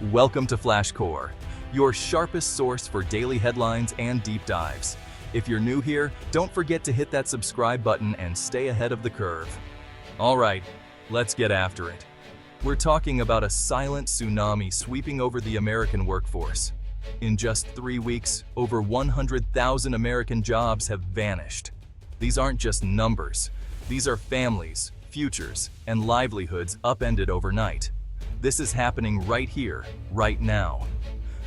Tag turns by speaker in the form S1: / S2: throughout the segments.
S1: Welcome to FlashCore, your sharpest source for daily headlines and deep dives. If you're new here, don't forget to hit that subscribe button and stay ahead of the curve. All right, let's get after it. We're talking about a silent tsunami sweeping over the American workforce. In just 3 weeks, over 100,000 American jobs have vanished. These aren't just numbers. These are families, futures, and livelihoods upended overnight. This is happening right here, right now.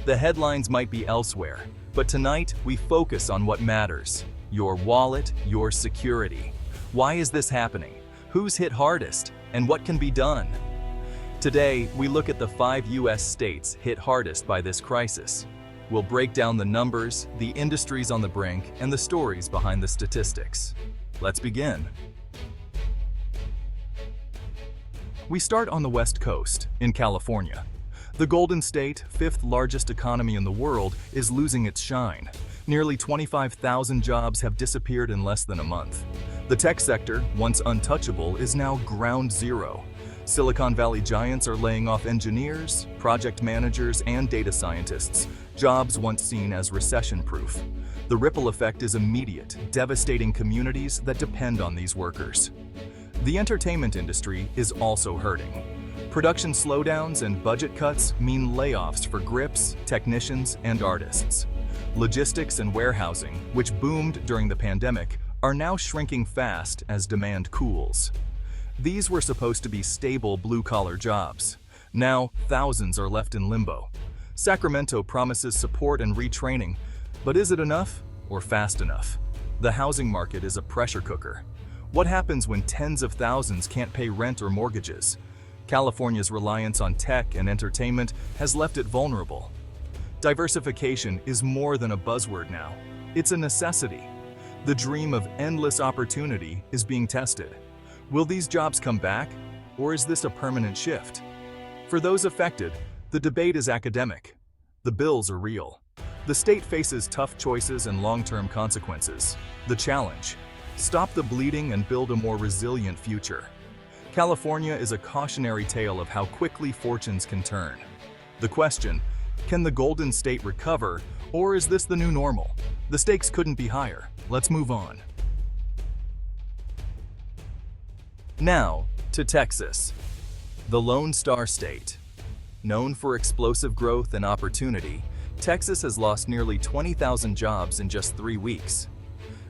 S1: The headlines might be elsewhere, but tonight we focus on what matters: your wallet, your security. Why is this happening? Who's hit hardest? And what can be done? Today, we look at the 5 U.S. states hit hardest by this crisis. We'll break down the numbers, the industries on the brink, and the stories behind the statistics. Let's begin. We start on the West Coast, in California. The Golden State, 5th largest economy in the world, is losing its shine. Nearly 25,000 jobs have disappeared in less than a month. The tech sector, once untouchable, is now ground zero. Silicon Valley giants are laying off engineers, project managers, and data scientists, jobs once seen as recession-proof. The ripple effect is immediate, devastating communities that depend on these workers. The entertainment industry is also hurting. Production slowdowns and budget cuts mean layoffs for grips, technicians, and artists. Logistics and warehousing, which boomed during the pandemic, are now shrinking fast as demand cools. These were supposed to be stable blue-collar jobs. Now, thousands are left in limbo. Sacramento promises support and retraining, but is it enough or fast enough? The housing market is a pressure cooker. What happens when tens of thousands can't pay rent or mortgages? California's reliance on tech and entertainment has left it vulnerable. Diversification is more than a buzzword now. It's a necessity. The dream of endless opportunity is being tested. Will these jobs come back, or is this a permanent shift? For those affected, the debate is academic. The bills are real. The state faces tough choices and long-term consequences. The challenge: stop the bleeding and build a more resilient future. California is a cautionary tale of how quickly fortunes can turn. The question: can the Golden State recover, or is this the new normal? The stakes couldn't be higher. Let's move on. Now, to Texas, the Lone Star State. Known for explosive growth and opportunity, Texas has lost nearly 20,000 jobs in just 3 weeks.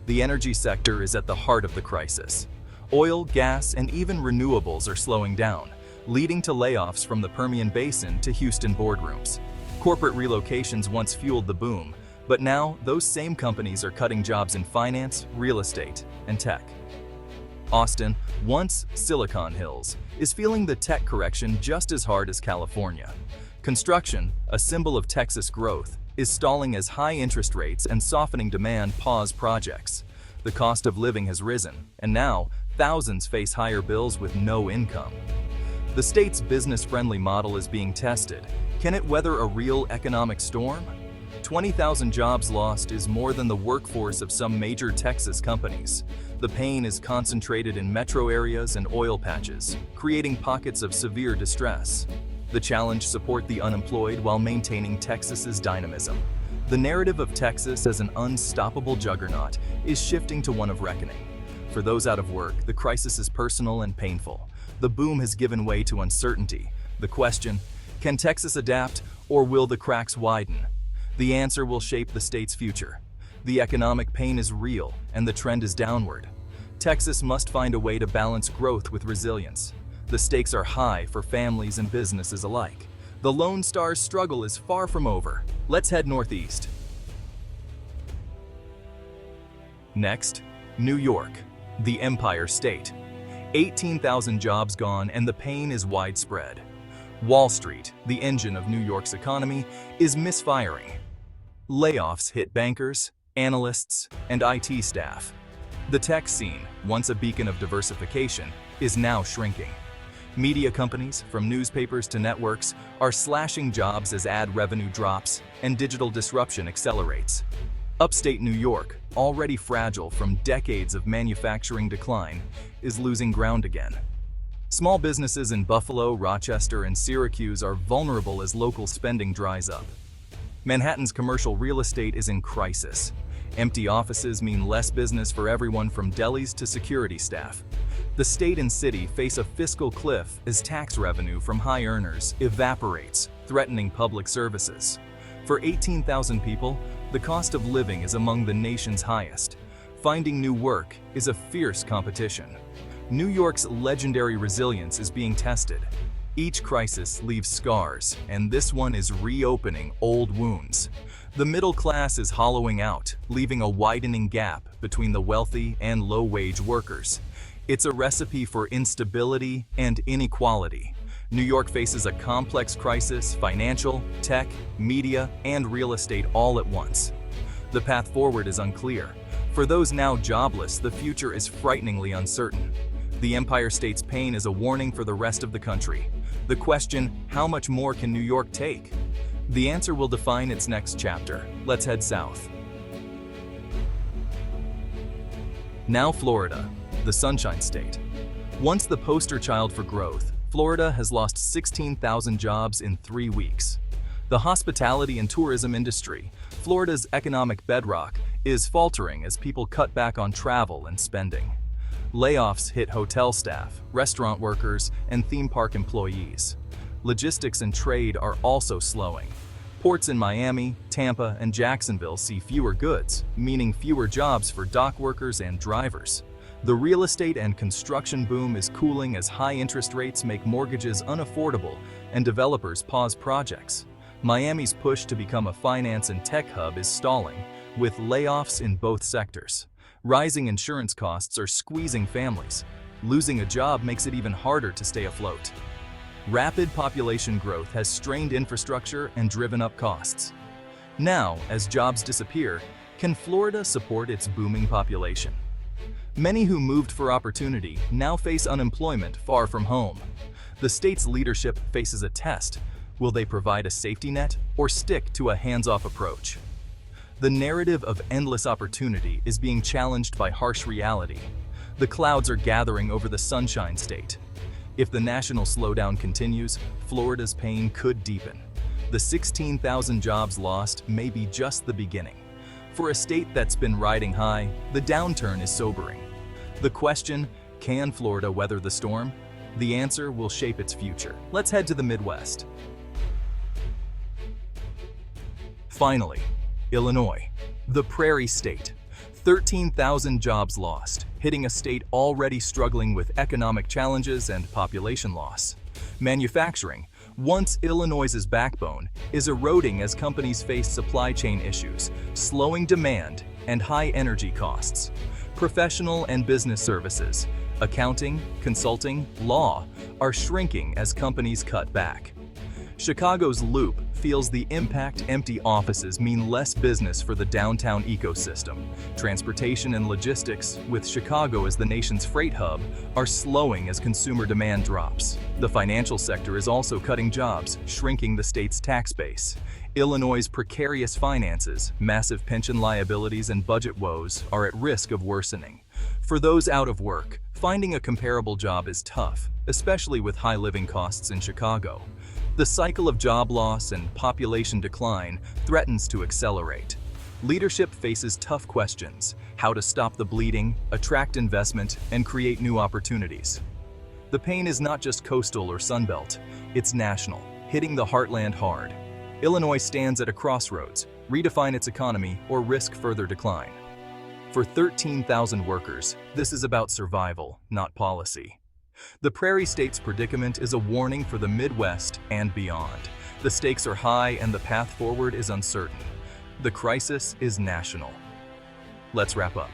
S1: The energy sector is at the heart of the crisis. Oil, gas, and even renewables are slowing down, leading to layoffs from the Permian Basin to Houston boardrooms. Corporate relocations once fueled the boom, but now those same companies are cutting jobs in finance, real estate, and tech. Austin, once Silicon Hills, is feeling the tech correction just as hard as California. Construction, a symbol of Texas growth, is stalling as high interest rates and softening demand pause projects. The cost of living has risen, and now thousands face higher bills with no income. The state's business-friendly model is being tested. Can it weather a real economic storm? 20,000 jobs lost is more than the workforce of some major Texas companies. The pain is concentrated in metro areas and oil patches, creating pockets of severe distress. The challenge: support the unemployed while maintaining Texas's dynamism. The narrative of Texas as an unstoppable juggernaut is shifting to one of reckoning. For those out of work, the crisis is personal and painful. The boom has given way to uncertainty. The question: can Texas adapt, or will the cracks widen? The answer will shape the state's future. The economic pain is real, and the trend is downward. Texas must find a way to balance growth with resilience. The stakes are high for families and businesses alike. The Lone Star's struggle is far from over. Let's head northeast. Next, New York, the Empire State. 18,000 jobs gone, and the pain is widespread. Wall Street, the engine of New York's economy, is misfiring. Layoffs hit bankers, analysts, and IT staff. The tech scene, once a beacon of diversification, is now shrinking. Media companies, from newspapers to networks, are slashing jobs as ad revenue drops and digital disruption accelerates. Upstate New York, already fragile from decades of manufacturing decline, is losing ground again. Small businesses in Buffalo, Rochester, and Syracuse are vulnerable as local spending dries up. Manhattan's commercial real estate is in crisis. Empty offices mean less business for everyone from delis to security staff. The state and city face a fiscal cliff as tax revenue from high earners evaporates, threatening public services. For 18,000 people, the cost of living is among the nation's highest. Finding new work is a fierce competition. New York's legendary resilience is being tested. Each crisis leaves scars, and this one is reopening old wounds. The middle class is hollowing out, leaving a widening gap between the wealthy and low-wage workers. It's a recipe for instability and inequality. New York faces a complex crisis: financial, tech, media, and real estate all at once. The path forward is unclear. For those now jobless, the future is frighteningly uncertain. The Empire State's pain is a warning for the rest of the country. The question, how much more can New York take? The answer will define its next chapter. Let's head south. Now Florida, the Sunshine State. Once the poster child for growth, Florida has lost 16,000 jobs in 3 weeks. The hospitality and tourism industry, Florida's economic bedrock, is faltering as people cut back on travel and spending. Layoffs hit hotel staff, restaurant workers, and theme park employees. Logistics and trade are also slowing. Ports in Miami, Tampa, and Jacksonville see fewer goods, meaning fewer jobs for dock workers and drivers. The real estate and construction boom is cooling as high interest rates make mortgages unaffordable and developers pause projects. Miami's push to become a finance and tech hub is stalling, with layoffs in both sectors. Rising insurance costs are squeezing families. Losing a job makes it even harder to stay afloat. Rapid population growth has strained infrastructure and driven up costs. Now, as jobs disappear, can Florida support its booming population? Many who moved for opportunity now face unemployment far from home. The state's leadership faces a test. Will they provide a safety net or stick to a hands-off approach? The narrative of endless opportunity is being challenged by harsh reality. The clouds are gathering over the Sunshine State. If the national slowdown continues, Florida's pain could deepen. The 16,000 jobs lost may be just the beginning. For a state that's been riding high, the downturn is sobering. The question, can Florida weather the storm? The answer will shape its future. Let's head to the Midwest. Finally, Illinois, the Prairie State. 13,000 jobs lost, hitting a state already struggling with economic challenges and population loss. Manufacturing, once Illinois's backbone, is eroding as companies face supply chain issues, slowing demand, and high energy costs. Professional and business services, accounting, consulting, law, are shrinking as companies cut back. Chicago's Loop feels the impact. Empty offices mean less business for the downtown ecosystem. Transportation and logistics, with Chicago as the nation's freight hub, are slowing as consumer demand drops. The financial sector is also cutting jobs, shrinking the state's tax base. Illinois' precarious finances, massive pension liabilities, and budget woes are at risk of worsening. For those out of work, finding a comparable job is tough, especially with high living costs in Chicago. The cycle of job loss and population decline threatens to accelerate. Leadership faces tough questions: how to stop the bleeding, attract investment, and create new opportunities. The pain is not just coastal or Sunbelt, it's national, hitting the heartland hard. Illinois stands at a crossroads: redefine its economy or risk further decline. For 13,000 workers, this is about survival, not policy. The Prairie State's predicament is a warning for the Midwest and beyond. The stakes are high and the path forward is uncertain. The crisis is national. Let's wrap up.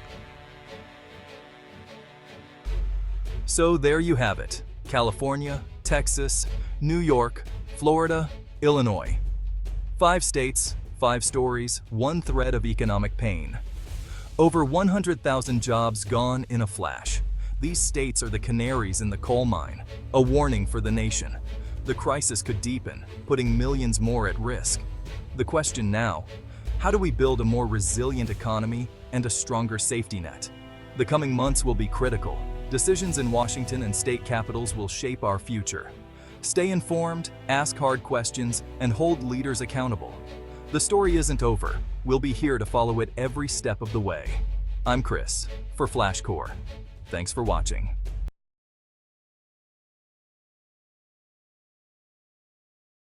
S1: So there you have it: California, Texas, New York, Florida, Illinois. 5 states, 5 stories, 1 thread of economic pain. Over 100,000 jobs gone in a flash. These states are the canaries in the coal mine, a warning for the nation. The crisis could deepen, putting millions more at risk. The question now, how do we build a more resilient economy and a stronger safety net? The coming months will be critical. Decisions in Washington and state capitals will shape our future. Stay informed, ask hard questions, and hold leaders accountable. The story isn't over. We'll be here to follow it every step of the way. I'm Chris, for FlashCore. Thanks for watching.